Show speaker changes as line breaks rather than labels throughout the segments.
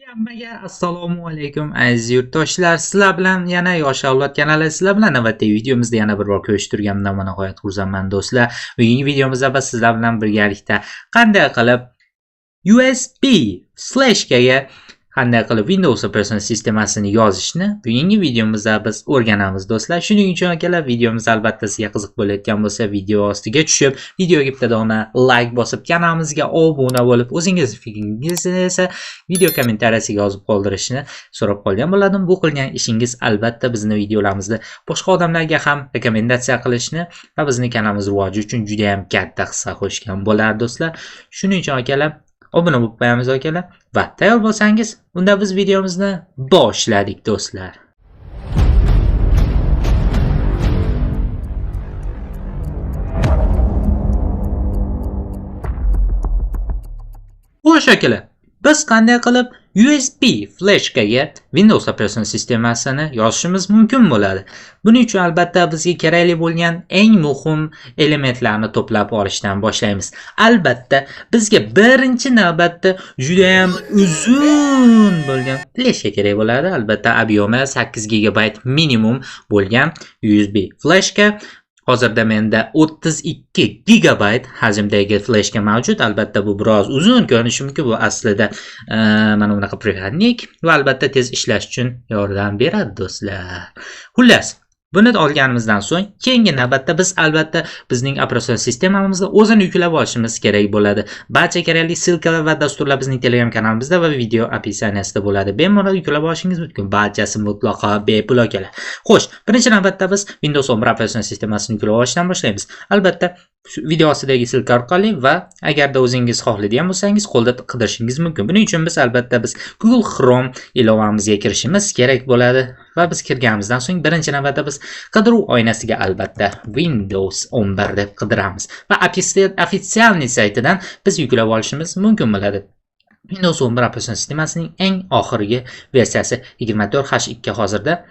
Hammaga assalomu alaykum aziz yurtdoshlar. Sizlar bilan yana Yosh avlod kanali, sizlar bilan navbatdagi videomizda yana bir bor ko'rishtirganimdan mana nihoyat xursandman do'stlar. Bugungi videomizda biz sizlar bilan birgalikda qanday qilib USB flashkaga qanday qilib Windows operatsion sistemasini yozishni bugungi videomizda biz o'rganamiz do'stlar. Shuning uchun akalar, videomiz albatta sizga qiziq bo'layotgan bo'lsa, video ostiga tushib, videoga ibtidona like bosib, kanalimizga obuna bo'lib, o'zingiz fikringizni esa video kommentariyasiga yozib qoldirishni so'rab qolgan bo'ladim. Bu qilgan ishingiz albatta bizni videolarimizni boshqa odamlarga ham rekomendatsiya qilishni va bizni kanalimiz rivoji uchun juda ham katta hissa qo'shgan bo'lar do'stlar. Shuning uchun akalar, obuna bo'lib qo'yamiz akalar va tayyor bo'lsangiz, unda biz videomizni boshladik do'stlar. Xo'sh akalar, biz qanday qilib USB flashkaga Windows operatsion sistemasini yozishimiz mumkin bo'ladi. Buning uchun albatta bizga kerakli bo'lgan eng muhim elementlarni to'plab olishdan boshlaymiz. Albatta bizga birinchi navbatda juda ham uzun bo'lgan flashka kerak bo'ladi. Albatta obyomi 8 GB minimum bo'lgan USB flashka. Hozirda menda 32 GB hajmdagi flashka mavjud. Albatta bu biroz uzun ko'rinishi mumkin. Bu aslida mana bunaqa prikladnik va albatta tez ishlash uchun yordam beradi do'stlar. Xullas, buni olganimizdan so'ng keyingi navbatda biz albatta bizning operatsion sistemamizda o'zini yuklab olishimiz kerak bo'ladi. Barcha kerakli silkalar va dasturlar bizning Telegram kanalimizda va video opsiyasida bo'ladi. Bemalol yuklab olishingiz mumkin. Barchasi mutlaqo bepul akalar. Xo'sh, birinchi navbatda biz Windows 11 operatsion sistemasini yuklab olishdan boshlaymiz. Albatta video ostidagi silka orqali va agarda o'zingiz xohlaydigan bo'lsangiz qo'lda qidirishingiz mumkin. Buning uchun biz albatta Google Chrome ilovamizga kirishimiz kerak bo'ladi va biz kirganimizdan so'ng birinchi navbatda biz qidiruv oynasiga albatta Windows 11 deb qidiramiz va ofitsialniy saytidan biz yuklab olishimiz mumkin bo'ladi. Windows 11 operatsion sistemasining eng oxirgi versiyasi 24H2 hozirda.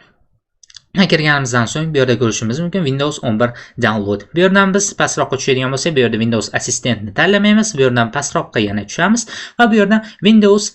Kirganimizdan so'ng bu yerda ko'rishimiz mumkin Windows 11 download. Bu yerdan biz pastroqqa tushadigan bo'lsak, bu yerda Windows Assistantni tanlamaymiz. Bu yerdan pastroqqa yana tushamiz va bu yerdan Windows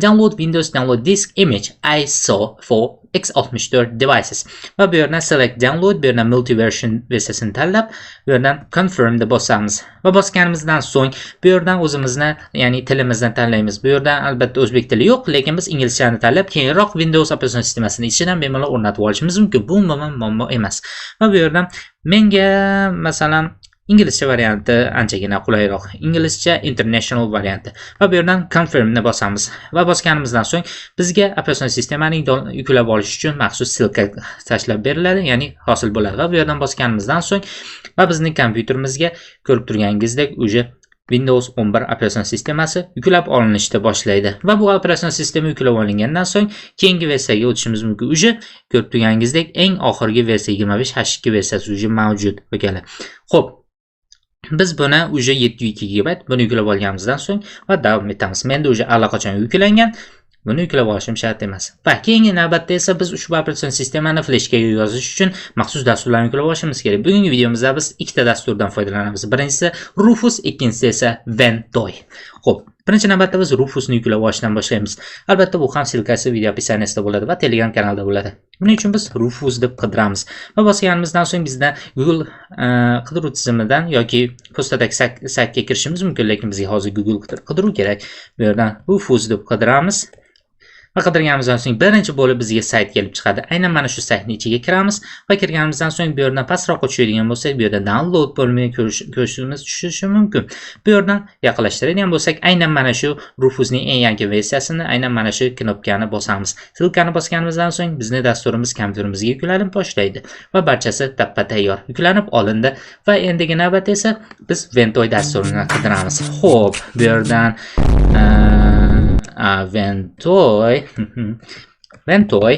download disk image ISO for x64 devices va bu yerdan select download, bu yerdan multi-version versiyasini tanlab, bu yerdan confirm deb bosamiz va bosganimizdan so'ng bu yerdan o'zimizni, ya'ni tilimizni tanlaymiz. Bu yerdan albatta o'zbek tili yo'q, lekin biz inglizchani tanlab, keyinroq Windows operatsion sistemasini ichidan bemalol o'rnatib olishimiz mumkin. Bu muammo emas. Va bu yerdan menga masalan inglizcha varianti anchagina qulayroq. Inglizcha international varianti. Va bu yerdan confirm ni bosamiz. Va bosganimizdan so'ng bizga operatsion sistemaning yuklab olish uchun maxsus silka tashlab beriladi, ya'ni hosil bo'ladi. Va bu yerdan bosganimizdan so'ng va bizning kompyuterimizga ko'rib turganingizdek uje Windows 11 operatsion sistemasi yuklab olinishni boshlaydi. Va bu operatsion sistema yuklab olingandan so'ng keyingi versiyaga o'tishimiz mumkin. Uje ko'rib turganingizdek eng oxirgi versiya 25H2 versiyasi uje mavjud bo'lgan. Xo'p, biz buni uje 702 GB buni yuklab olganimizdan so'ng va davom etamiz. Menda uje allaqachon yuklangan. Buni yuklab olishim shart emas. Va keyingi navbatda esa biz ushbu operatsion sistemani flashkaga yozish uchun maxsus dasturlarni yuklab olishimiz kerak. Bugungi videomizda biz ikkita dasturdan foydalanamiz. Birinchisi Rufus, ikkinchisi esa Ventoy. Xo'p, birinchi navbatda biz Rufusni yuklab olishdan boshlaymiz. Albatta bu ham silkasi video opsiyasida bo'ladi va Telegram kanalida bo'ladi. Buning uchun biz Rufus deb qidiramiz va bosganimizdan so'ng bizda Google qidiruv tizimidan yoki postadagi saytga kirishimiz mumkin, lekin bizga hozir Google qidiruv kerak. Bu yerdan Rufus deb qidiramiz. Va qidirganimizdan so'ng birinchi bo'lib bizga sayt kelib chiqadi. Aynan mana shu saytning ichiga kiramiz va kirganimizdan so'ng bu yerdan pastroqqa tushadigan bo'lsak, bu yerda download bo'lmagan ko'rishimiz tushishi mumkin. Bu yerdan yaqinlashtiradigan bo'lsak, aynan mana shu Rufusning eng yangi versiyasini, aynan mana shu knopkani bosamiz. Silkani bosganimizdan so'ng bizning dasturimiz kompyuterimizga yuklanib boshlaydi va barchasi tappa-tayyor yuklanib olindi va endigi navbat esa biz Ventoy dasturini qidiramiz. Xo'p, bu yerdan Ventoy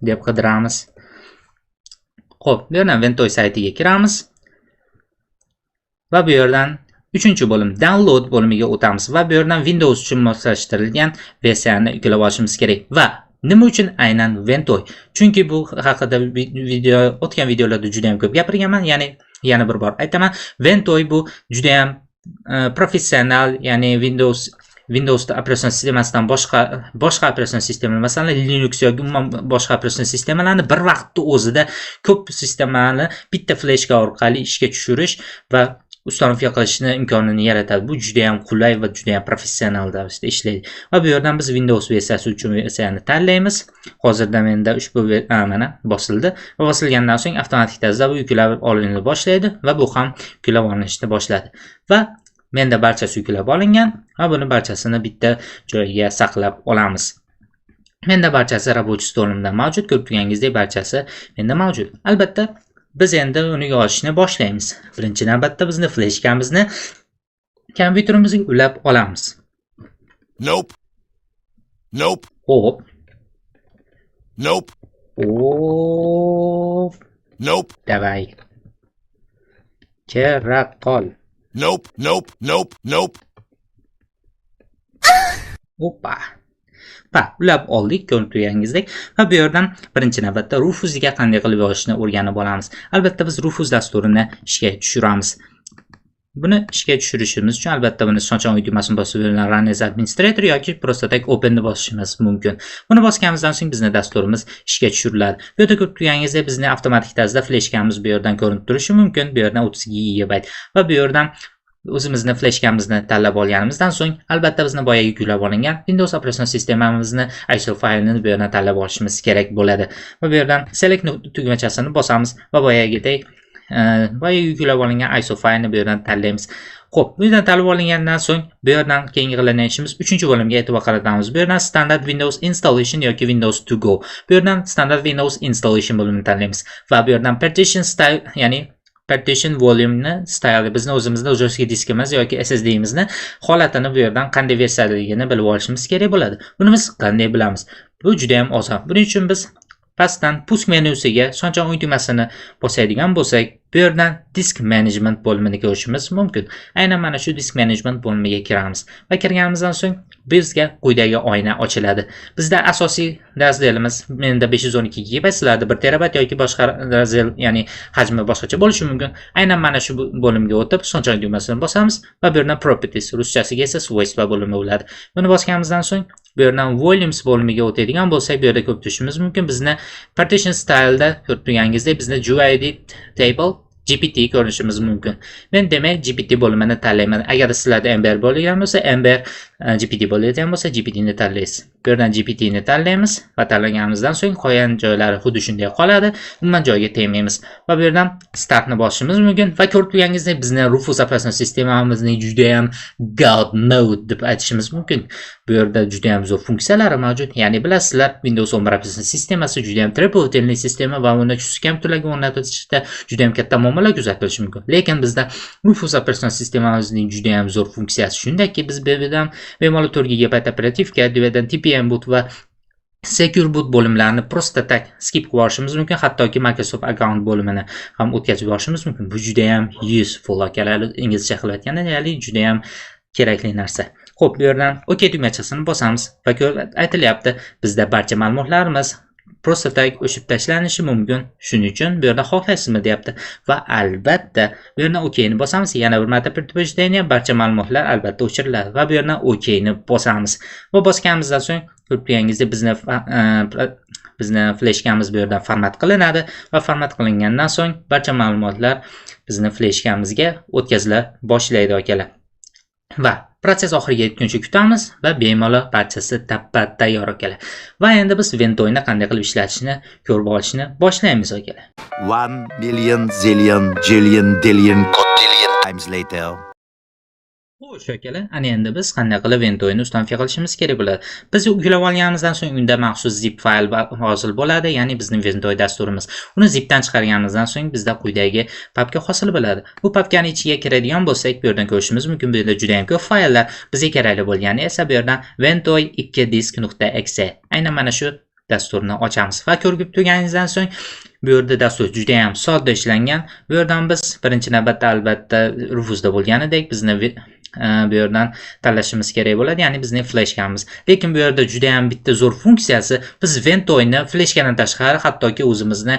deb qidiramiz. Xo'p, bu yerdan Ventoy saytiga kiramiz va bu yerdan 3-bo'lim download bo'limiga o'tamiz va bu yerdan Windows uchun moslashtirilgan versiyani yuklab olishimiz kerak. Va nima uchun aynan Ventoy? Chunki bu haqida o'tgan videolarda juda ham ko'p gapirganman, ya'ni yana bir bor aytaman. Ventoy bu juda ham professional, ya'ni Windows Windows operatsion sistemasidan boshqa operatsion sistema, masalan Linux yoki umuman boshqa operatsion sistemalarni bir vaqtda o'zida ko'p sistemani bitta fleshka orqali ishga tushirish va uстановка qilishni imkonini yaratadi. Bu juda ham qulay va juda ham professional tarzda ishlaydi. Va bu yerdan biz Windows versiyasi uchun versiyani tanlaymiz. Hozirda menda ushbu mana bosildi va bosilgandan so'ng avtomatik tarzda bu yuklab olina boshlaydi va bu ham yuklab olinishni boshladi. Va menda barchasi yuklab olingan va buni barchasini bitta joyga saqlab olamiz. Menda barchasi rабочий stolimda mavjud, ko'rib turganingizdek barchasi menda mavjud. Albatta biz endi uni yozishni boshlaymiz. Birinchi navbatda bizni fleshkamizni kompyuterimizga ulab olamiz.
Nope. Nope.
Hop.
Nope.
Hop.
Nope.
Davay. Kerakol.
Nope. Nope. Nope. Nope.
Hoppa. Ulab oldik, ko'rib turganingizdek. Va bu yerdan birinchi navbatda Rufus'ga qanday qilib yozishni o'rganib olamiz. Albatta biz Rufus dasturini ishga tushiramiz. Buni ishga tushirishimiz uchun albatta buni sochon tugmasini bosib Run as administrator yoki просто tak open ni bosishimiz mumkin. Buni bosganimizdan so'ng bizning dasturimiz ishga tushiriladi. Bu yerda ko'rib turganingizdek bizning avtomatik tarzda fleshkamiz bu yerdan ko'rinib turishi mumkin. Bu yerdan 32 GB va bu yerdan o'zimizni fleshkamizni tanlab olganimizdan so'ng albatta bizni boya yuklab olingan Windows operatsion sistemamizni ISO faylini bu yerdan tanlab olishimiz kerak bo'ladi. Va bu yerdan select tugmachasini bosamiz va boyagidek boya yuklab olingan ISO faylini bu yerdan tanlaymiz. Xo'p, bu yerdan tanlab olingandan so'ng bu yerdan keyingi qiladigan ishimiz 3-bo'limga e'tibor qaratamiz. Bu yerdan standard Windows installation yoki Windows to go. Bu yerdan standard Windows installation bo'limini tanlaymiz va bu yerdan partition style, ya'ni partition volume style bizni o'zimizning joystick diskimiz yoki SSD'imizni holatini bu yerdan qanday versiyaligini bilib olishimiz kerak bo'ladi. Buni biz qanday bilamiz? Bu juda ham oson. Buning uchun biz pastdan push menyusiga so'ncha o'ng tugmasini bosadigan bo'lsak, bu yerdan disk management bo'limini ko'rishimiz mumkin. Aynan mana shu disk management bo'limiga kiramiz va kirganimizdan so'ng bizga quyidagi oyna ochiladi. Bizda asosiy razdelimiz menda 512 GB, sizlarda 1 terabayt yoki boshqa razdel, ya'ni hajmi boshqacha bo'lishi mumkin. Aynan mana shu bo'limga o'tib so'ncha o'ng tugmasini bosamiz va bu yerdan properties, ruschasiga esa svойства bo'limi bo'ladi. Buni bosganimizdan so'ng bu yerdan volumes bo'limiga o'tadigan bo'lsak, bu yerda ko'p turishimiz mumkin. Bizni partition style'da ko'rib turganingizdek bizni GUID table GPT ko'rishimiz mumkin. Men demak GPT bo'limini tanlayman. Agar sizlarda Ember bo'lgan bo'lsa, Ember GPT bo'ladigan bo'lsa, GPT ni tanlaysiz. Bu yerdan GPT ni tanlaymiz va tanlaganimizdan so'ng qolgan joylari xuddi shunday qoladi. Umuman joyga tegmaymiz. Va bu yerdan start ni bosishimiz mumkin va ko'rib turganingizdek bizni Rufus operatsion sistemamizning juda ham god mode deb aytishimiz mumkin. Bu yerda juda ham zo'r funksiyalari mavjud. Ya'ni bilasizlar, Windows 11 operatsion sistemasi juda ham triple sistema va uni kompyuterlarga o'rnatishda juda ham katta muammolar kuzatilishi mumkin. Lekin bizda Rufus operatsion sistemamizning juda ham zo'r funksiyasi shundaki, biz bu yerdan bemalol 4 GB operativka, bu yerdan TPM boot va Secure boot bo'limlarini prosta tak skip qilib yuborishimiz mumkin, hattoki Microsoft account bo'limini ham o'tkazib yuborishimiz mumkin. Bu juda ham useful akalar, inglizcha qilayotganda, ya'ni juda ham kerakli narsa. Xo'p, bu yerdan OK tugmachasini bosamiz va aytilyapti, bizda barcha ma'lumotlarimiz prosta tak o'chib tashlanishi mumkin. Shuning uchun bu yerda xohlaysizmi deyapti va albatta bu yerdan OK ni bosamiz. Yana bir marta предупреждение, barcha ma'lumotlar albatta o'chiriladi va bu yerdan OK ni bosamiz. Va bosganimizdan so'ng ko'rib turganingizdek bizni fleshkamiz bu yerdan format qilinadi va format qilingandan so'ng barcha ma'lumotlar bizni fleshkamizga o'tkazila boshlaydi akalar. Va proses oxiriga yetguncha kutamiz va bemalol barchasi tayyor akalar. Va endi biz Ventoyni qanday qilib ishlatishni ko'rib olishni boshlaymiz akalar.
1 million zillion jillion dillion quadrillion times later.
Xo'sh akalar, ana endi biz qanday qilib Ventoyni uстановка qilishimiz kerak bo'ladi. Biz yuklab olganimizdan so'ng unda maxsus zip fayl hosil bo'ladi, ya'ni bizning Ventoy dasturimiz. Uni zipdan chiqarganimizdan so'ng bizda quyidagi papka hosil bo'ladi. Bu papkaning ichiga kiradigan bo'lsak, bu yerdan ko'rishimiz mumkin. Bu yerda juda ham ko'p fayllar. Bizga kerakli bo'lgani esa bu yerdan ventoy2disk.exe. Aynan mana shu dasturni ochamiz va ko'rib turganingizdan so'ng bu yerda dastur juda ham sodda ishlangan. Bu yerdan biz birinchi navbatda albatta Rufusda bo'lganidek bizni bu yerdan tanlashimiz kerak bo'ladi, ya'ni bizning fleshkamiz. Lekin bu yerda juda ham bitta zo'r funksiyasi, biz Ventoyni fleshkadan tashqari hattoki o'zimizni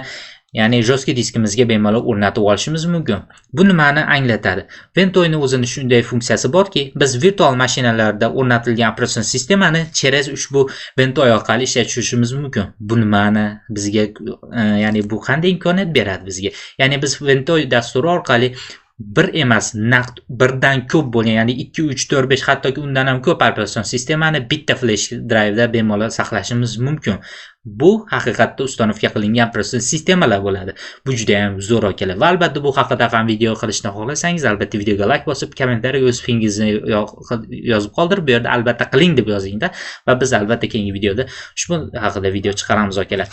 ya'ni jostki diskimizga bemalol o'rnatib olishimiz mumkin. Bu nimani anglatadi? Ventoyni o'zini shunday funksiyasi borki, biz virtual mashinalarda o'rnatilgan operatsion sistemani через ushbu Ventoy orqali ishlatishimiz mumkin. Bu nimani bizga, ya'ni bu qanday imkoniyat beradi bizga? Ya'ni biz Ventoy dasturi orqali bir emas, naqd birdan ko'p bo'lgan, ya'ni 2, 3, 4, 5 hattoki undan ham ko'p operatsion sistemani bitta flash drivda bemalol saqlashimiz mumkin. Bu haqiqatda ustanovka qilingan operatsion sistemalar bo'ladi. Bu juda ham zo'r akalar. Va albatta bu haqida ham video qilishni xohlasangiz, albatta videoga like bosib, kommentariyaga o'z fikringizni yozib qoldirib, bu yerda albatta qiling deb yozingda va biz albatta keyingi videoda ushbu haqida video chiqaramiz akalar.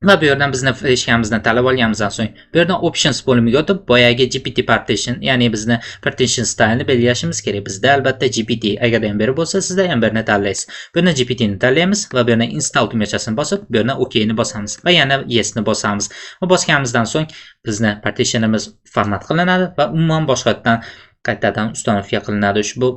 Va bu yerdan bizni fleshkamizni tanlab olganimizdan so'ng bu yerdan options bo'limiga o'tib boyagi GPT partition, ya'ni bizni partition style'ni belgilashimiz kerak. Bizda albatta GPT agarda ham beri bo'lsa, sizda ham birini tanlaysiz. Bu yerdan GPT ni tanlaymiz va bu yerdan install tugmachasini bosib, bu yerdan OK ni bosamiz va yana yes ni bosamiz. Va bosganimizdan so'ng bizni partitionimiz format qilinadi va umuman boshqatdan qaytadan ustanovka qilinadi ushbu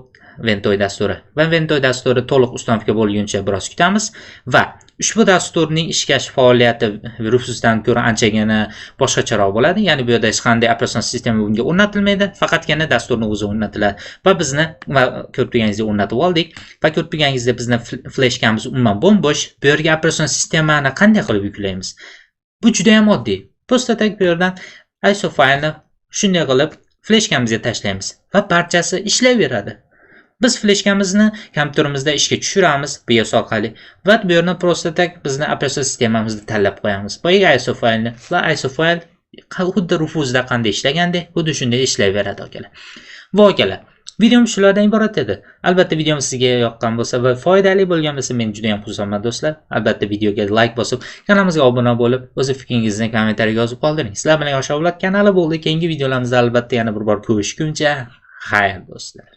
Ventoy dasturi. Va Ventoy dasturi to'liq ustanovka bo'lguncha biroz kutamiz va ushbu dasturning ishlash faoliyati virusdan ko'ra anchagina boshqacharoq bo'ladi. Ya'ni bu yerda hech qanday operatsion sistema bunga o'rnatilmaydi, faqatgina dasturning o'zi o'rnatiladi. Va bizni ko'rib turganingizdek o'rnatib oldik va ko'rib turganingizdek bizni fleshkamiz umuman bo'sh. Bu yerga operatsion sistemani qanday qilib yuklaymiz? Bu juda ham oddiy. Просто tak bu yerdan ISO faylni shunday qilib fleshkamizga tashlaymiz va barchasi ishlayveradi. Biz fleshkamizni kompyuterimizda ishga tushiramiz BIOS orqali va bu yerdan просто tak bizni operatsion sistemamizni tanlab qo'yamiz. Boyaga ISO faylni va ISO fayl xuddi Rufus'da qanday ishlagandek, xuddi shunday ishlayveradi akalar. Va akalar, videom shulardan iborat edi. Albatta videom sizga yoqqan bo'lsa va foydali bo'lgan bo'lsa, men juda ham xursandman do'stlar. Albatta videoga like bosib, kanalimizga obuna bo'lib, o'z fikringizni kommentariyaga yozib qoldiring. Sizlar bilan Yosh avlod kanali bo'ldi. Keyingi videolarimizda albatta yana bir bor ko'rishguncha xayr do'stlar.